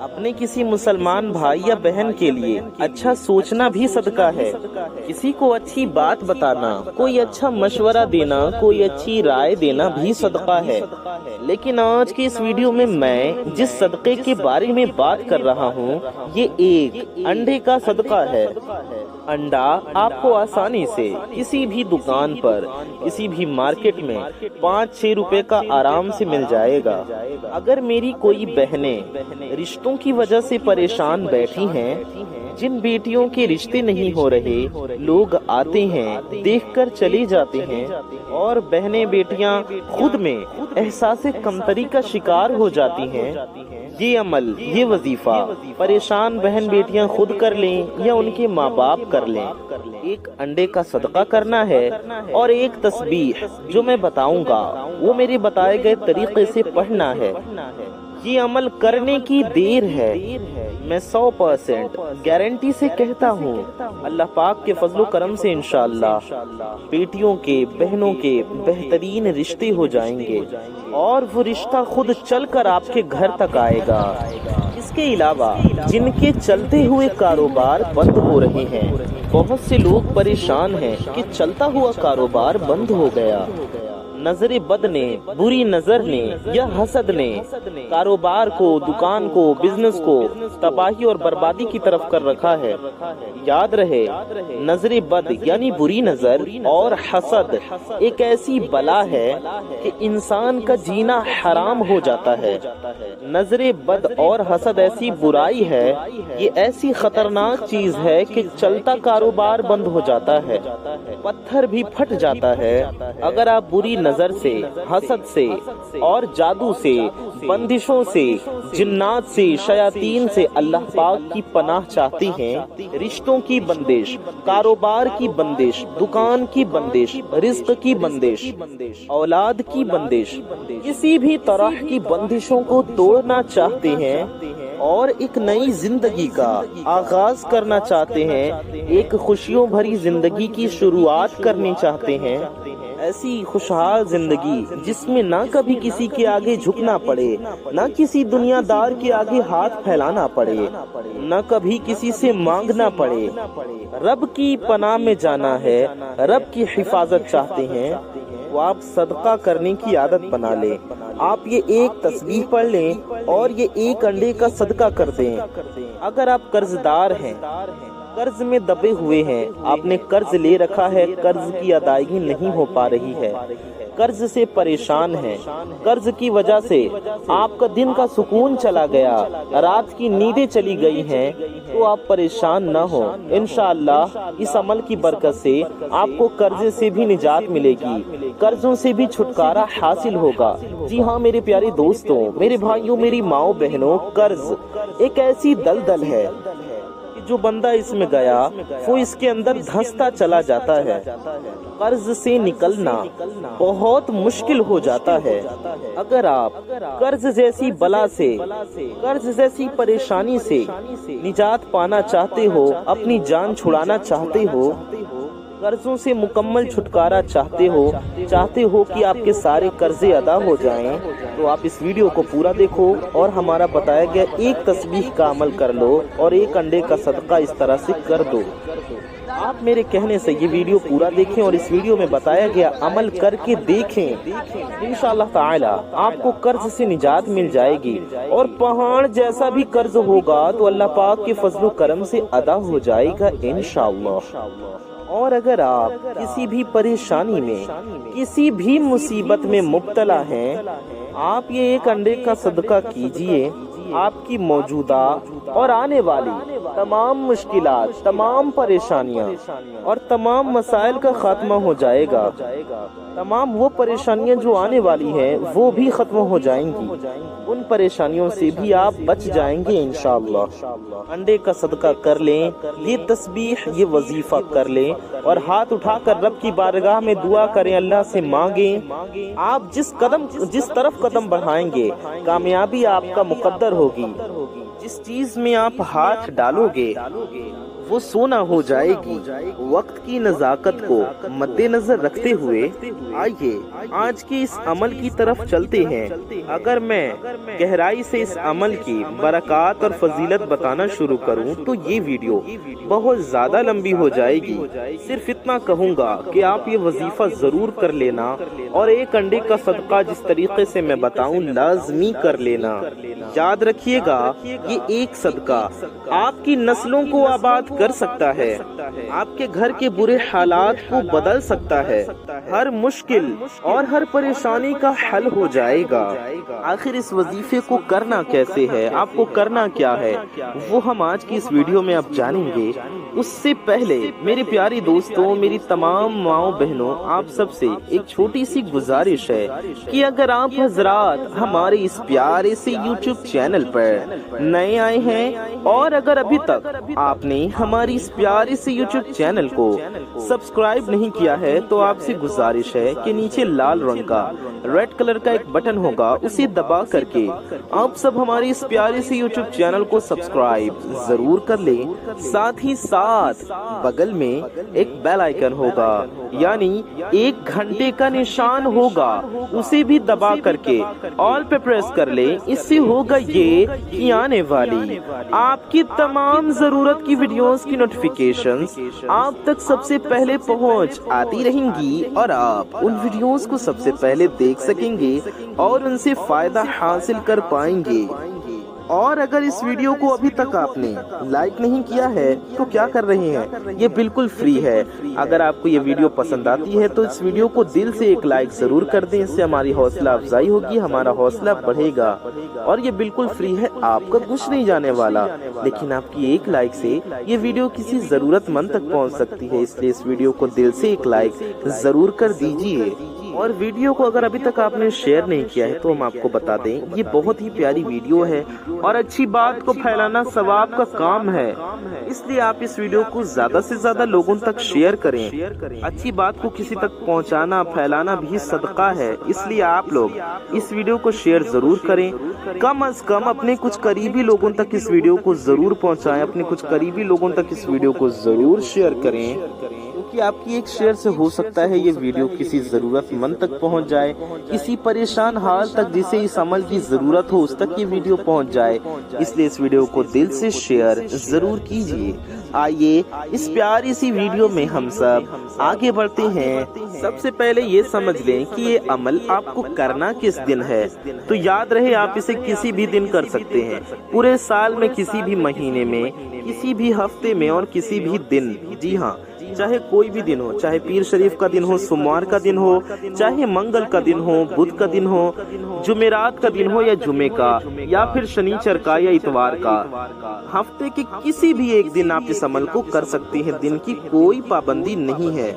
اپنے کسی مسلمان بھائی یا بہن کے لیے اچھا سوچنا بھی صدقہ ہے، کسی کو اچھی بات بتانا، کوئی اچھا مشورہ دینا، کوئی اچھی رائے دینا بھی صدقہ ہے۔ لیکن آج کی اس ویڈیو میں جس صدقے کے بارے میں بات کر رہا ہوں یہ ایک انڈے کا صدقہ ہے۔ انڈا آپ کو آسانی سے کسی بھی دکان پر، کسی بھی مارکیٹ میں 5-6 روپے کا آرام سے مل جائے گا۔ اگر میری کوئی بہنیں رشتوں کی وجہ سے پریشان بیٹھی ہیں، جن بیٹیوں کے رشتے نہیں ہو رہے، لوگ آتے ہیں دیکھ کر چلے جاتے ہیں، اور بہنیں بیٹیاں خود میں احساس کمتری کا شکار ہو جاتی ہیں، یہ عمل، یہ وظیفہ پریشان بہن بیٹیاں خود کر لیں یا ان کے ماں باپ کر لیں۔ ایک انڈے کا صدقہ کرنا ہے اور ایک تسبیح جو میں بتاؤں گا وہ میرے بتائے گئے طریقے سے پڑھنا ہے۔ یہ عمل کرنے کی دیر ہے، میں 100% گارنٹی سے کہتا ہوں، اللہ پاک کے فضل و کرم سے انشاءاللہ بیٹیوں کے، بہنوں کے بہترین رشتے ہو جائیں گے، اور وہ رشتہ خود چل کر آپ کے گھر تک آئے گا۔ اس کے علاوہ جن کے چلتے ہوئے کاروبار بند ہو رہے ہیں، بہت سے لوگ پریشان ہیں کہ چلتا ہوا کاروبار بند ہو گیا، نظر بد نے، بری نظر نے یا حسد نے کاروبار کو، دکان کو، بزنس کو تباہی اور بربادی کی طرف کر رکھا ہے۔ یاد رہے، نظر بد یعنی بری نظر اور حسد ایک ایسی بلا ہے کہ انسان کا جینا حرام ہو جاتا ہے۔ نظر بد اور حسد ایسی برائی ہے، یہ ایسی خطرناک چیز ہے کہ چلتا کاروبار بند ہو جاتا ہے، پتھر بھی پھٹ جاتا ہے۔ اگر آپ بری نظر سے، حسد سے اور جادو سے، بندشوں سے، جنات سے، شیاطین سے اللہ پاک کی پناہ چاہتے ہیں، رشتوں کی بندش، کاروبار کی بندش، دکان کی بندش، رزق کی بندش، اولاد کی بندش، کسی بھی طرح کی بندشوں کو توڑنا چاہتے ہیں اور ایک نئی زندگی کا آغاز کرنا چاہتے ہیں، ایک خوشیوں بھری زندگی کی شروعات کرنی چاہتے ہیں، ایسی خوشحال زندگی جس میں نہ کبھی کسی کے آگے جھکنا پڑے، نہ کسی دنیا دار کے آگے ہاتھ پھیلانا پڑے، نہ کبھی کسی سے مانگنا پڑے، رب کی پناہ میں جانا ہے، رب کی حفاظت چاہتے ہیں، تو آپ صدقہ کرنے کی عادت بنا لیں۔ آپ یہ ایک تسبیح پڑھ لیں اور یہ ایک انڈے کا صدقہ کر دیں۔ اگر آپ قرض دار ہیں، قرض میں دبے ہوئے ہیں، آپ نے قرض لے رکھا ہے، قرض کی ادائیگی نہیں ہو پا رہی ہے، قرض سے پریشان ہیں، قرض کی وجہ سے آپ کا دن کا سکون چلا گیا، رات کی نیندیں چلی گئی ہیں، تو آپ پریشان نہ ہو، انشاءاللہ اس عمل کی برکت سے آپ کو قرضے سے بھی نجات ملے گی، قرضوں سے بھی چھٹکارا حاصل ہوگا۔ جی ہاں میرے پیارے دوستوں، میرے بھائیوں، میری ماؤں بہنوں، قرض ایک ایسی دلدل ہے جو بندہ اس میں گیا وہ اس کے اندر دھنستا چلا جاتا ہے۔ قرض سے نکلنا بہت مشکل ہو جاتا ہے۔ اگر آپ قرض جیسی بلا سے، قرض جیسی پریشانی سے نجات پانا چاہتے ہو، اپنی جان چھڑانا چاہتے ہو، قرضوں سے مکمل چھٹکارا چاہتے ہو کہ آپ کے سارے قرضے ادا ہو جائیں، تو آپ اس ویڈیو کو پورا دیکھو اور ہمارا بتایا گیا ایک تسبیح کا عمل کر لو اور ایک انڈے کا صدقہ اس طرح سے کر دو۔ آپ میرے کہنے سے یہ ویڈیو پورا دیکھیں اور اس ویڈیو میں بتایا گیا عمل کر کے دیکھیں، انشاءاللہ تعالی آپ کو قرض سے نجات مل جائے گی، اور پہاڑ جیسا بھی قرض ہوگا تو اللہ پاک کے فضل و کرم سے ادا ہو جائے گا انشاءاللہ۔ اور اگر آپ کسی بھی پریشانی میں، کسی بھی مصیبت میں مبتلا ہیں، آپ یہ ایک انڈے کا صدقہ کیجئے، آپ کی موجودہ اور آنے والی تمام مشکلات، تمام پریشانیاں اور تمام مسائل کا خاتمہ ہو جائے گا۔ تمام وہ پریشانیاں جو آنے والی ہیں وہ بھی ختم ہو جائیں گی، ان پریشانیوں سے بھی آپ بچ جائیں گے انشاءاللہ۔ انڈے کا صدقہ کر لیں، یہ تسبیح، یہ وظیفہ کر لیں اور ہاتھ اٹھا کر رب کی بارگاہ میں دعا کریں، اللہ سے مانگیں۔ آپ جس طرف قدم بڑھائیں گے کامیابی آپ کا مقدر ہوگی، جس چیز میں آپ ہاتھ ڈالو گے وہ سونا ہو جائے گی۔ وقت کی نزاکت کو مد نظر رکھتے ہوئے آئیے آج کے اس عمل کی طرف چلتے ہیں۔ اگر میں گہرائی سے اس عمل کی برکات اور فضیلت بتانا شروع کروں تو یہ ویڈیو بہت زیادہ لمبی ہو جائے گی۔ صرف اتنا کہوں گا کہ آپ یہ وظیفہ ضرور کر لینا اور ایک انڈے کا صدقہ جس طریقے سے میں بتاؤں لازمی کر لینا۔ یاد رکھیے گا یہ ایک صدقہ آپ کی نسلوں کو آباد کر سکتا ہے، آپ کے گھر کے برے حالات کو بدل سکتا ہے، ہر مشکل اور ہر پریشانی کا حل ہو جائے گا۔ آخر اس وظیفے کو کرنا کیسے ہے، آپ کو کرنا کیا ہے، وہ ہم آج کی اس ویڈیو میں اب جانیں گے۔ اس سے پہلے میرے پیاری دوستوں، میری تمام ماؤں بہنوں، آپ سب سے ایک چھوٹی سی گزارش ہے کہ اگر آپ حضرات ہمارے اس پیارے سے یوٹیوب چینل پر نئے آئے ہیں اور اگر ابھی تک آپ نے ہماری اس پیارے سے یوٹیوب چینل کو سبسکرائب نہیں کیا ہے تو آپ سے گزارش ہے کہ نیچے لال رنگ کا ریڈ کلر کا ایک بٹن ہوگا، اسے دبا کر کے آپ سب ہماری اس پیارے سے یوٹیوب چینل کو سبسکرائب ضرور کر لیں۔ ساتھ ہی ساتھ بغل میں ایک بیل آئیکن ہوگا، یعنی ایک گھنٹے کا نشان ہوگا، اسے بھی دبا کر کے آل پہ پریس کر لیں۔ اس سے ہوگا یہ کہ آنے والی آپ کی تمام ضرورت کی ویڈیوز کی نوٹیفیکیشنز آپ تک سب سے پہلے پہنچ آتی رہیں گی اور آپ ان ویڈیوز کو سب سے پہلے دیکھ سکیں گے اور ان سے فائدہ حاصل کر پائیں گے۔ اور اگر اس ویڈیو کو ابھی تک آپ نے لائک نہیں کیا ہے تو کیا کر رہے ہیں، یہ بالکل فری ہے۔ اگر آپ کو یہ ویڈیو پسند آتی ہے تو اس ویڈیو کو دل سے ایک لائک ضرور کر دیں، اس سے ہماری حوصلہ افزائی ہوگی، ہمارا حوصلہ بڑھے گا۔ اور یہ بالکل فری ہے، آپ کا کچھ نہیں جانے والا، لیکن آپ کی ایک لائک سے یہ ویڈیو کسی ضرورت مند تک پہنچ سکتی ہے، اس لیے اس ویڈیو کو دل سے ایک لائک ضرور کر دیجیے۔ اور ویڈیو کو اگر ابھی تک آپ نے شیئر نہیں کیا ہے تو ہم آپ کو بتا دیں یہ بہت ہی پیاری ویڈیو ہے اور اچھی بات کو پھیلانا ثواب کا کام ہے، اس لیے آپ اس ویڈیو کو زیادہ سے زیادہ لوگوں تک شیئر کریں۔ اچھی بات کو کسی تک پہنچانا پھیلانا بھی صدقہ ہے، اس لیے آپ لوگ اس ویڈیو کو شیئر ضرور کریں، کم از کم اپنے کچھ قریبی لوگوں تک اس ویڈیو کو ضرور پہنچائیں، اپنے کچھ قریبی لوگوں تک اس ویڈیو کو ضرور شیئر کریں، کیونکہ آپ کی ایک شیئر سے ہو سکتا ہے یہ ویڈیو کسی ضرورت مند تک پہنچ جائے، کسی پریشان حال تک جسے اس عمل کی ضرورت ہو اس تک یہ ویڈیو پہنچ جائے، اس لیے اس ویڈیو کو دل سے شیئر ضرور کیجیے۔ آئیے اس پیاری سی ویڈیو میں ہم سب آگے بڑھتے ہیں۔ سب سے پہلے یہ سمجھ لیں کہ یہ عمل آپ کو کرنا کس دن ہے، تو یاد رہے آپ اسے کسی بھی دن کر سکتے ہیں، پورے سال میں کسی بھی مہینے میں، کسی بھی ہفتے میں اور کسی بھی دن، جی ہاں، چاہے کوئی بھی دن ہو، چاہے پیر شریف کا دن ہو، سوموار کا دن ہو، چاہے منگل کا دن ہو، بدھ کا دن ہو، جمعرات کا دن ہو یا جمعے کا، یا پھر شنیچر کا یا اتوار کا، ہفتے کے کسی بھی ایک دن آپ اس عمل کو کر سکتے ہیں، دن کی کوئی پابندی نہیں ہے۔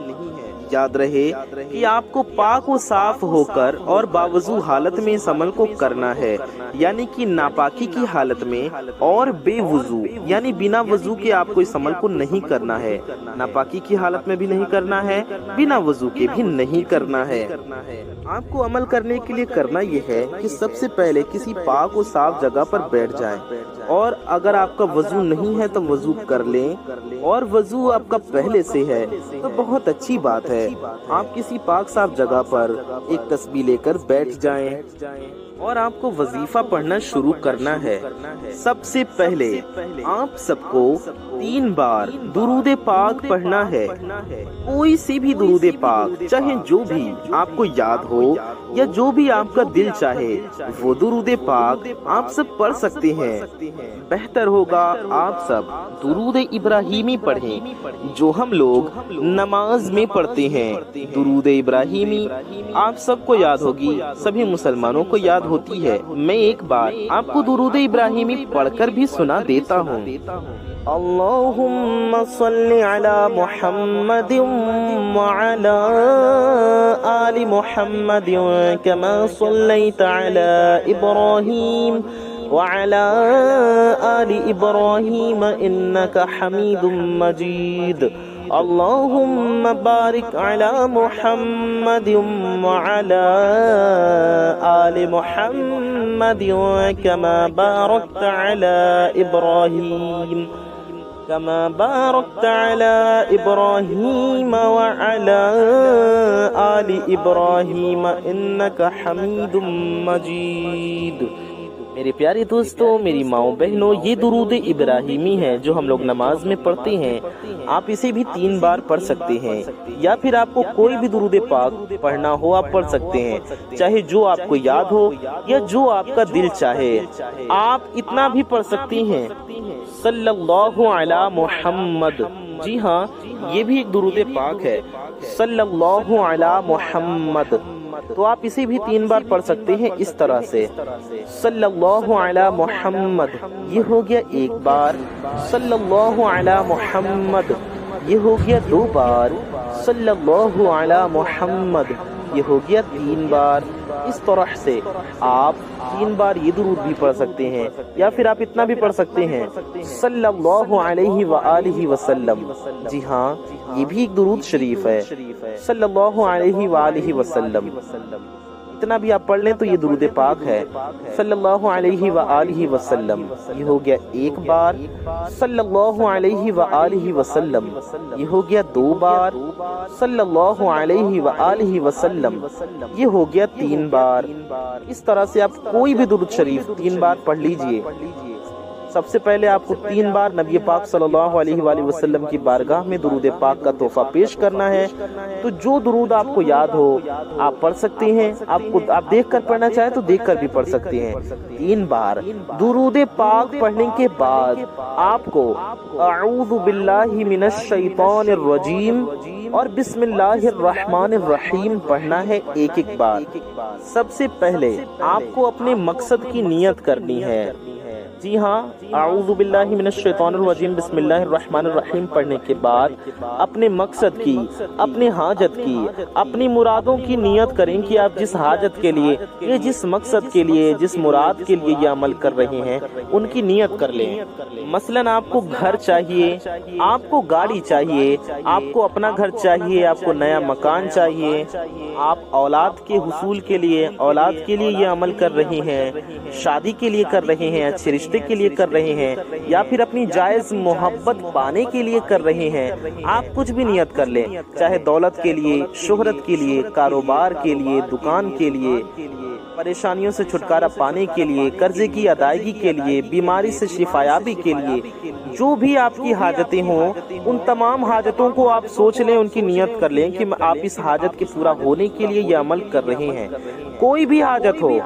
یاد رہے کہ آپ کو پاک و صاف ہو کر اور باوضو حالت میں اس عمل کو کرنا ہے، یعنی کہ ناپاکی کی حالت میں اور بے وضو یعنی بنا وضو کے آپ کو اس عمل کو نہیں کرنا ہے، ناپاکی کی حالت میں بھی نہیں کرنا ہے، بنا وضو کے بھی نہیں کرنا ہے۔ آپ کو عمل کرنے کے لیے کرنا یہ ہے کہ سب سے پہلے کسی پاک و صاف جگہ پر بیٹھ جائیں، اور اگر آپ کا وضو نہیں ہے تو وضو کر لیں، اور وضو آپ کا پہلے سے ہے تو بہت اچھی بات ہے، آپ کسی پاک صاف جگہ پر ایک تسبیح لے کر بیٹھ جائیں اور آپ کو وظیفہ پڑھنا شروع کرنا ہے۔ سب سے پہلے آپ سب کو 3 بار درود پاک پڑھنا ہے، کوئی سی بھی درود پاک، چاہے جو بھی آپ کو یاد ہو یا جو بھی آپ کا دل چاہے وہ درود پاک آپ سب پڑھ سکتے ہیں۔ بہتر ہوگا آپ سب درود ابراہیمی پڑھیں جو ہم لوگ نماز میں پڑھتے ہیں۔ درود ابراہیمی آپ سب کو یاد ہوگی، سبھی مسلمانوں کو یاد ہوتی ہے، میں ایک بار آپ کو درود ابراہیمی پڑھ کر بھی سنا دیتا ہوں۔ اللہم صلی علی محمد وعلی آل محمد کما صلیت علی ابراہیم وعلى آل إبراهيم إنك حميد مجيد اللهم بارك على محمد وعلى آل محمد كما باركت على إبراهيم كما باركت على إبراهيم وعلى آل إبراهيم إنك حميد مجيد۔ میرے پیارے دوستو، میری ماؤں بہنوں، یہ درود ابراہیمی ہے جو ہم لوگ نماز میں پڑھتے ہیں۔ آپ اسے بھی 3 بار پڑھ سکتے ہیں، یا پھر آپ کو کوئی بھی درود پاک پڑھنا ہو آپ پڑھ سکتے ہیں، چاہے جو آپ کو یاد ہو یا جو آپ کا دل چاہے۔ آپ اتنا بھی پڑھ سکتی ہیں، صلی اللہ علی محمد۔ جی ہاں، یہ بھی ایک درود پاک ہے، صلی اللہ علی محمد۔ تو آپ اسے بھی 3 بار پڑھ سکتے ہیں اس طرح سے، صلی اللہ علی محمد، یہ ہو گیا 1 بار، صلی اللہ علی محمد، یہ ہو گیا 2 بار، صلی اللہ علی محمد، یہ ہو گیا 3 بار۔ اس طرح سے آپ 3 بار یہ درود بھی پڑھ سکتے ہیں، یا پھر آپ اتنا بھی پڑھ سکتے ہیں، صلی اللہ علیہ وآلہ وسلم۔ جی ہاں، یہ بھی ایک درود شریف ہے، صلی اللہ علیہ وآلہ وسلم۔ اتنا بھی آپ پڑھ لیں تو یہ درود پاک ہے، صلی اللہ علیہ وآلہ وسلم۔ یہ ہو گیا 1 بار، صلی اللہ علیہ وآلہ وسلم، یہ ہو گیا 2 بار، صلی اللہ علیہ وآلہ وسلم، یہ ہو گیا 3 بار۔ اس طرح سے آپ کوئی بھی درود شریف 3 بار پڑھ لیجئے۔ سب سے پہلے آپ کو 3 بار نبی پاک صلی اللہ علیہ وآلہ وسلم کی بارگاہ میں درود پاک کا تحفہ پیش کرنا ہے۔ تو جو درود آپ کو یاد ہو آپ پڑھ سکتے ہیں، آپ دیکھ کر پڑھنا چاہیں تو دیکھ کر بھی پڑھ سکتے ہیں۔ 3 بار درود پاک پڑھنے کے بعد آپ کو اعوذ باللہ من الشیطان الرجیم اور بسم اللہ الرحمن الرحیم پڑھنا ہے 1 بار۔ سب سے پہلے آپ کو اپنے مقصد کی نیت کرنی ہے۔ جی ہاں، اعوذ باللہ من الشیطان الرجیم بسم اللہ الرحمن الرحیم پڑھنے کے بعد اپنے مقصد کی، اپنے حاجت کی، اپنی مرادوں کی نیت کریں کہ آپ جس حاجت کے لیے، یہ جس مقصد کے لیے، جس مراد کے لیے یہ عمل کر رہے ہیں ان کی نیت کر لیں۔ مثلاً آپ کو گھر چاہیے، آپ کو گاڑی چاہیے، آپ کو اپنا گھر چاہیے، آپ کو نیا مکان چاہیے، آپ اولاد کے حصول کے لیے، اولاد کے لیے یہ عمل کر رہے ہیں، شادی کے لیے کر رہے ہیں، اچھے رشتے کے لیے کر رہے ہیں، یا پھر اپنی جائز محبت پانے کے لیے کر رہے ہیں۔ آپ کچھ بھی نیت کر لیں، چاہے دولت کے لیے، شہرت کے لیے، کاروبار کے لیے، دکان کے لیے، پریشانیوں سے چھٹکارا پانے کے لیے، قرضے کی ادائیگی کے لیے، بیماری سے شفایابی کے لیے، جو بھی آپ کی حاجتیں ہوں ان تمام حاجتوں کو آپ سوچ لیں، ان کی نیت کر لیں کہ آپ اس حاجت کے پورا ہونے کے لیے یہ عمل کر رہے ہیں۔ کوئی بھی حاجت ہو،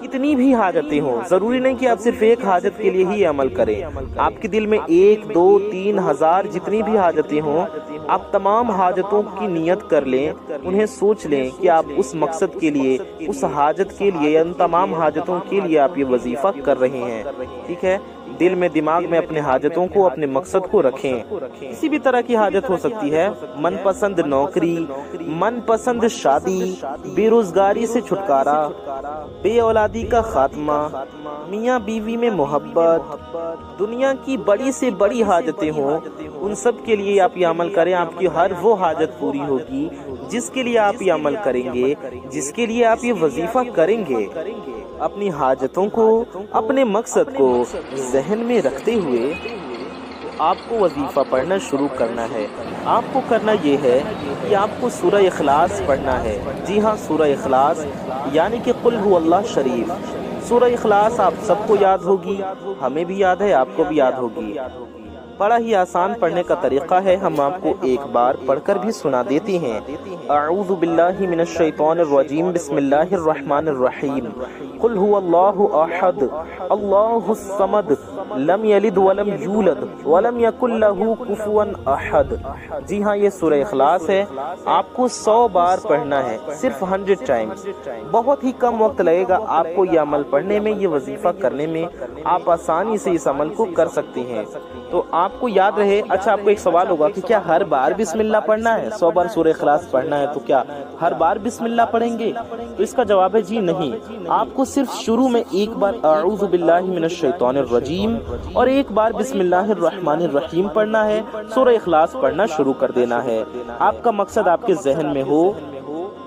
کتنی بھی حاجتیں ہوں، ضروری نہیں کہ آپ صرف ایک حاجت کے لیے ہی عمل کریں۔ آپ کے دل میں 1، 2، 3 ہزار جتنی بھی حاجتیں ہوں، آپ تمام حاجتوں کی نیت کر لیں، انہیں سوچ لیں کہ آپ اس مقصد کے لیے، اس حاجت کے لیے، ان تمام حاجتوں کے لیے آپ یہ وظیفہ کر رہے ہیں۔ ٹھیک ہے، دل میں، دماغ میں اپنے حاجتوں کو، اپنے مقصد کو رکھیں۔ کسی بھی طرح کی حاجت ہو سکتی ہے، من پسند نوکری، من پسند شادی، بے روزگاری سے چھٹکارا، بے اولادی کا خاتمہ، میاں بیوی میں محبت، دنیا کی بڑی سے بڑی حاجتیں ہوں، ان سب کے لیے آپ یہ عمل کریں۔ آپ کی ہر وہ حاجت پوری ہوگی جس کے لیے آپ یہ عمل کریں گے، جس کے لیے آپ یہ وظیفہ کریں گے۔ اپنی حاجتوں کو، اپنے مقصد کو ذہن میں رکھتے ہوئے آپ کو وظیفہ پڑھنا شروع کرنا ہے۔ آپ کو کرنا یہ ہے کہ آپ کو سورہ اخلاص پڑھنا ہے۔ جی ہاں، سورہ اخلاص یعنی کہ قل هو اللہ شریف۔ سورہ اخلاص آپ سب کو یاد ہوگی، ہمیں بھی یاد ہے، آپ کو بھی یاد ہوگی۔ بڑا ہی آسان پڑھنے کا طریقہ ہے، ہم آپ کو 1 بار پڑھ کر بھی سنا دیتے ہیں۔ اعوذ باللہ من الشیطان الرجیم بسم اللہ الرحمن الرحیم قل هو اللہ احد اللہ الصمد لم یلد ولم یولد ولم یکن لہ کفوا احد۔ جی ہاں، یہ سورہ اخلاص ہے، آپ کو 100 بار پڑھنا ہے، صرف 100 ٹائمز۔ بہت ہی کم وقت لگے گا آپ کو یہ عمل پڑھنے میں، یہ وظیفہ کرنے میں، آپ آسانی سے اس عمل کو کر سکتے ہیں۔ تو آپ کو یاد رہے۔ اچھا، آپ کو ایک سوال ہوگا کہ کیا ہر بار بسم اللہ پڑھنا ہے؟ 100 بار سورہ اخلاص پڑھنا ہے تو کیا ہر بار بسم اللہ پڑھیں گے؟ تو اس کا جواب ہے جی نہیں۔ آپ کو صرف شروع میں 1 بار اعوذ باللہ من الشیطان الرجیم اور 1 بار بسم اللہ الرحمن الرحیم پڑھنا ہے، سورہ اخلاص پڑھنا شروع کر دینا ہے۔ آپ کا مقصد آپ کے ذہن میں ہو،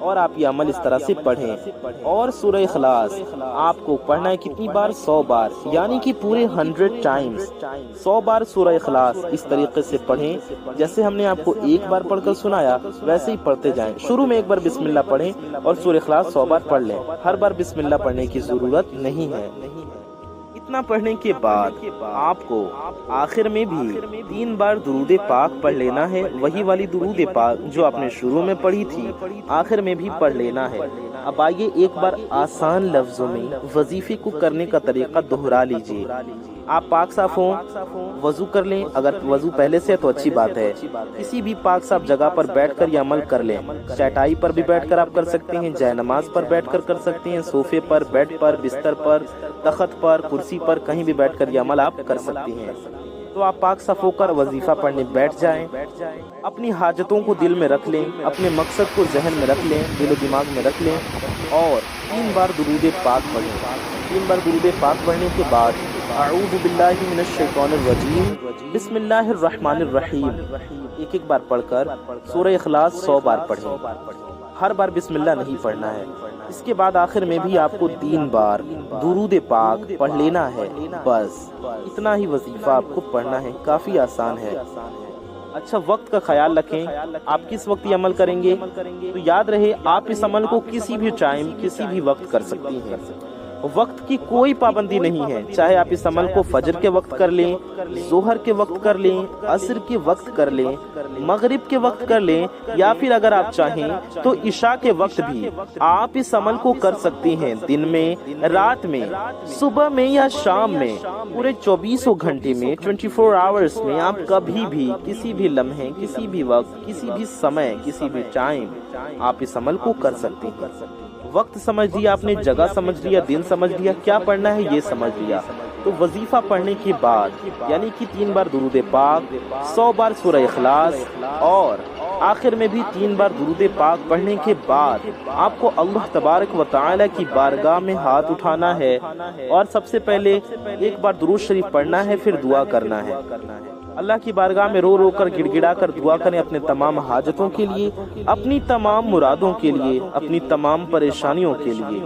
اور آپ یہ عمل اس طرح سے پڑھیں۔ اور سورہ اخلاص آپ کو پڑھنا ہے کتنی بار؟ 100 بار، یعنی کہ پورے 100 ٹائمز 100 بار سورہ اخلاص اس طریقے سے پڑھیں جیسے ہم نے آپ کو ایک بار پڑھ کر سنایا ویسے ہی پڑھتے جائیں۔ شروع میں ایک بار بسم اللہ پڑھیں اور سورہ اخلاص 100 بار پڑھ لیں، ہر بار بسم اللہ پڑھنے کی ضرورت نہیں ہے۔ اتنا پڑھنے کے بعد آپ کو آخر میں بھی 3 بار درود پاک پڑھ لینا ہے، وہی والی درود پاک جو آپ نے شروع میں پڑھی تھی آخر میں بھی پڑھ لینا ہے۔ اب آئیے ایک بار آسان لفظوں میں وظیفے کو کرنے کا طریقہ دہرا لیجئے۔ آپ پاک صاف ہوں، وضو کر لیں، اگر وضو پہلے سے ہے تو اچھی بات ہے۔ کسی بھی پاک صاف جگہ پر بیٹھ کر یہ عمل کر لیں، چٹائی پر بھی بیٹھ کر آپ کر سکتے ہیں، جائے نماز پر بیٹھ کر کر سکتے ہیں، صوفے پر، بیڈ پر، بستر پر، تخت پر، کرسی پر، کہیں بھی بیٹھ کر یہ عمل آپ کر سکتے ہیں۔ تو آپ پاک صاف ہو کر وظیفہ پڑھنے بیٹھ جائیں، اپنی حاجتوں کو دل میں رکھ لیں، اپنے مقصد کو ذہن میں رکھ لیں، دل و دماغ میں رکھ لیں اور 3 بار درود پاک پڑھیں۔ 3 بار درود پاک پڑھنے کے بعد اعوذ باللہ من الشیطان الرجیم بسم اللہ الرحمن الرحیم ایک بار پڑھ کر سورہ اخلاص 100 بار پڑھیں۔ ہر بار بسم اللہ نہیں پڑھنا ہے۔ اس کے بعد آخر میں بھی آپ کو 3 بار درود پاک پڑھ لینا ہے، بس اتنا ہی وظیفہ آپ کو پڑھنا ہے، کافی آسان ہے۔ اچھا، وقت کا خیال رکھیں، آپ کس وقت یہ عمل کریں گے تو یاد رہے آپ اس عمل کو کسی بھی ٹائم کسی بھی وقت کر سکتی ہیں، وقت کی کوئی پابندی نہیں ہے۔ چاہے آپ اس عمل کو فجر کے وقت کر لیں، ظہر کے وقت کر لیں، عصر کے وقت کر لیں، مغرب کے وقت کر لیں، یا پھر اگر آپ چاہیں تو عشاء کے وقت بھی آپ اس عمل کو کر سکتی ہیں، دن میں، رات میں، صبح میں یا شام میں، پورے 24 گھنٹے میں 24 آورز میں آپ کبھی بھی کسی بھی لمحے، کسی بھی وقت، کسی بھی سمے، کسی بھی ٹائم آپ اس عمل کو کر سکتی ہیں۔ وقت سمجھ لیا آپ نے، جگہ سمجھ لیا، دن سمجھ لیا، کیا پڑھنا ہے یہ سمجھ لیا، تو وظیفہ پڑھنے کے بعد یعنی کہ 3 بار درود پاک، 100 بار سورہ اخلاص اور آخر میں بھی 3 بار درود پاک پڑھنے کے بعد آپ کو اللہ تبارک و تعالی کی بارگاہ میں ہاتھ اٹھانا ہے اور سب سے پہلے ایک بار درود شریف پڑھنا ہے، پھر دعا کرنا ہے۔ اللہ کی بارگاہ میں رو رو کر، گڑ گڑا کر دعا کریں اپنے تمام حاجتوں کے لیے، اپنی تمام مرادوں کے لیے، اپنی تمام پریشانیوں کے لیے،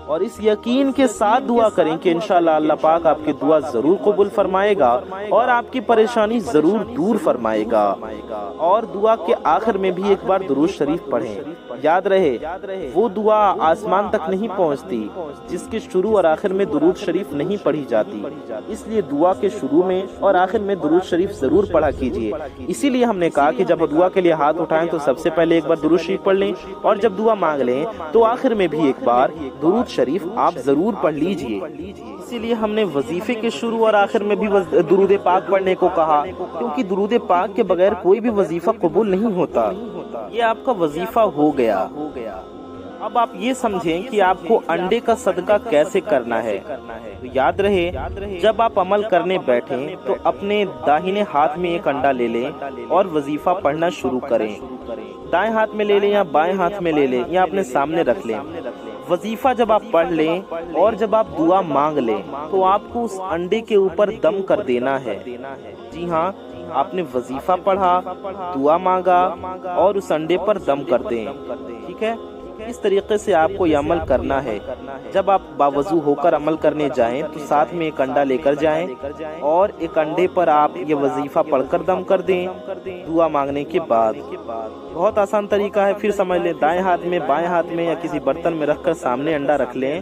اور اس یقین کے ساتھ دعا کریں کہ انشاءاللہ اللہ پاک آپ کی دعا ضرور قبول فرمائے گا اور آپ کی پریشانی ضرور دور فرمائے گا۔ اور دعا کے آخر میں بھی ایک بار درود شریف پڑھیں۔ یاد رہے وہ دعا آسمان تک نہیں پہنچتی جس کے شروع اور آخر میں درود شریف نہیں پڑھی جاتی، اس لیے دعا کے شروع میں اور آخر میں درود شریف ضرور پڑھا کیجئے۔ اسی لیے ہم نے کہا کہ جب دعا کے لیے ہاتھ اٹھائیں تو سب سے پہلے ایک بار درود شریف پڑھ لیں، اور جب دعا مانگ لیں تو آخر میں بھی ایک بار درود شریف آپ ضرور پڑھ لیجئے۔ اسی لیے ہم نے وظیفے کے شروع اور آخر میں بھی درود پاک پڑھنے کو کہا، کیونکہ درود پاک کے بغیر کوئی بھی وظیفہ قبول نہیں ہوتا۔ یہ آپ کا وظیفہ ہو گیا۔ اب آپ یہ سمجھیں کہ آپ کو انڈے کا صدقہ کیسے کرنا ہے۔ یاد رہے جب آپ عمل کرنے بیٹھیں تو اپنے داہنے ہاتھ میں ایک انڈا لے لیں اور وظیفہ پڑھنا شروع کریں۔ دائیں ہاتھ میں لے لیں یا بائیں ہاتھ میں لے لیں یا اپنے سامنے رکھ لیں۔ وظیفہ جب آپ پڑھ لیں اور جب آپ دعا مانگ لیں تو آپ کو اس انڈے کے اوپر دم کر دینا ہے۔ جی ہاں، آپ نے وظیفہ پڑھا، دعا مانگا اور اس انڈے پر دم کر دیں، ٹھیک ہے؟ اس طریقے سے آپ کو یہ عمل کرنا ہے۔ جب آپ باوضو ہو کر عمل کرنے جائیں تو ساتھ میں ایک انڈا لے کر جائیں اور ایک انڈے پر آپ یہ وظیفہ پڑھ کر دم کر دیں دعا مانگنے کے بعد۔ بہت آسان طریقہ ہے، پھر سمجھ لیں۔ دائیں ہاتھ میں، بائیں ہاتھ میں یا کسی برتن میں رکھ کر سامنے انڈا رکھ لیں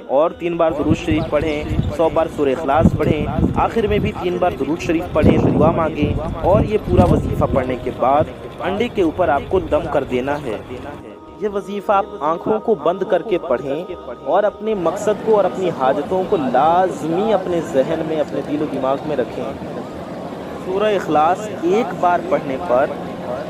اور 3 بار درود شریف پڑھیں، 100 بار سورہ اخلاص پڑھیں، آخر میں بھی 3 بار درود شریف پڑھیں، دعا مانگیں اور یہ پورا وظیفہ پڑھنے کے بعد انڈے کے اوپر آپ کو دم کر دینا ہے۔ یہ وظیفہ آپ آنکھوں کو بند کر کے پڑھیں اور اپنے مقصد کو اور اپنی حاجتوں کو لازمی اپنے ذہن میں، اپنے دل و دماغ میں رکھیں۔ سورہ اخلاص ایک بار پڑھنے پر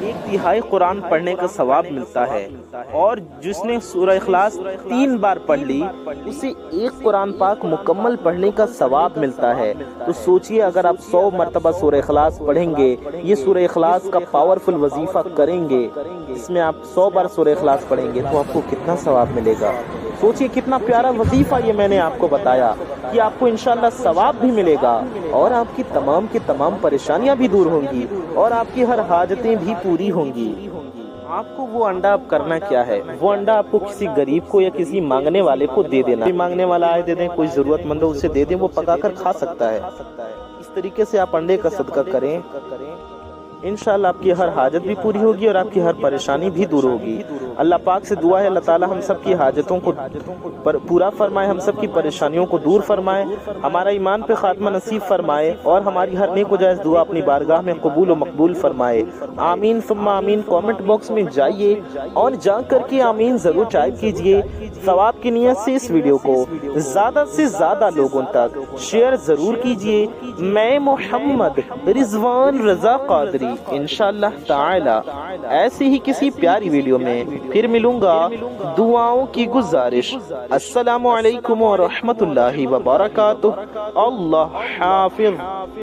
1/3 قرآن پڑھنے کا ثواب ملتا ہے، اور جس نے سورہ اخلاص 3 بار پڑھ لی اسے 1 قرآن پاک مکمل پڑھنے کا ثواب ملتا ہے۔ تو سوچئے اگر آپ 100 مرتبہ سورہ اخلاص پڑھیں گے، یہ سورہ اخلاص کا پاورفل وظیفہ کریں گے، اس میں آپ 100 بار سورہ اخلاص پڑھیں گے تو آپ کو کتنا ثواب ملے گا۔ سوچئے کتنا پیارا وظیفہ یہ میں نے آپ کو بتایا کہ آپ کو انشاءاللہ ثواب بھی ملے گا اور آپ کی تمام کی تمام پریشانیاں بھی دور ہوں گی اور آپ کی ہر حاجتیں بھی پوری ہوں گی۔ آپ کو وہ انڈا اب کرنا کیا ہے، وہ انڈا آپ کو کسی غریب کو یا کسی مانگنے والے کو دے دینا، کوئی مانگنے والا آئے دے دیں، کوئی ضرورت مند ہو اسے دے دیں، وہ پکا کر کھا سکتا ہے۔ اس طریقے سے آپ انڈے کا صدقہ کریں، انشاءاللہ آپ کی ہر حاجت بھی پوری ہوگی اور آپ کی ہر پریشانی بھی دور ہوگی۔ اللہ پاک سے دعا ہے اللہ تعالی ہم سب کی حاجتوں کو پورا فرمائے، ہم سب کی پریشانیوں کو دور فرمائے، ہمارا ایمان پہ خاتمہ نصیب فرمائے اور ہماری ہر نیک و جائز دعا اپنی بارگاہ میں قبول و مقبول فرمائے۔ آمین ثم آمین۔ کامنٹ باکس میں جائیے اور جا کر کے آمین ضرور ٹائپ کیجئے۔ ثواب کی نیت سے اس ویڈیو کو زیادہ سے زیادہ لوگوں تک شیئر ضرور کیجئے۔ میں محمد رضوان رضا قادری انشاءاللہ تعالی ایسے ہی کسی پیاری ویڈیو میں پھر ملوں گا۔ دعاؤں کی گزارش۔ السلام علیکم ورحمۃ اللہ وبرکاتہ۔ اللہ حافظ۔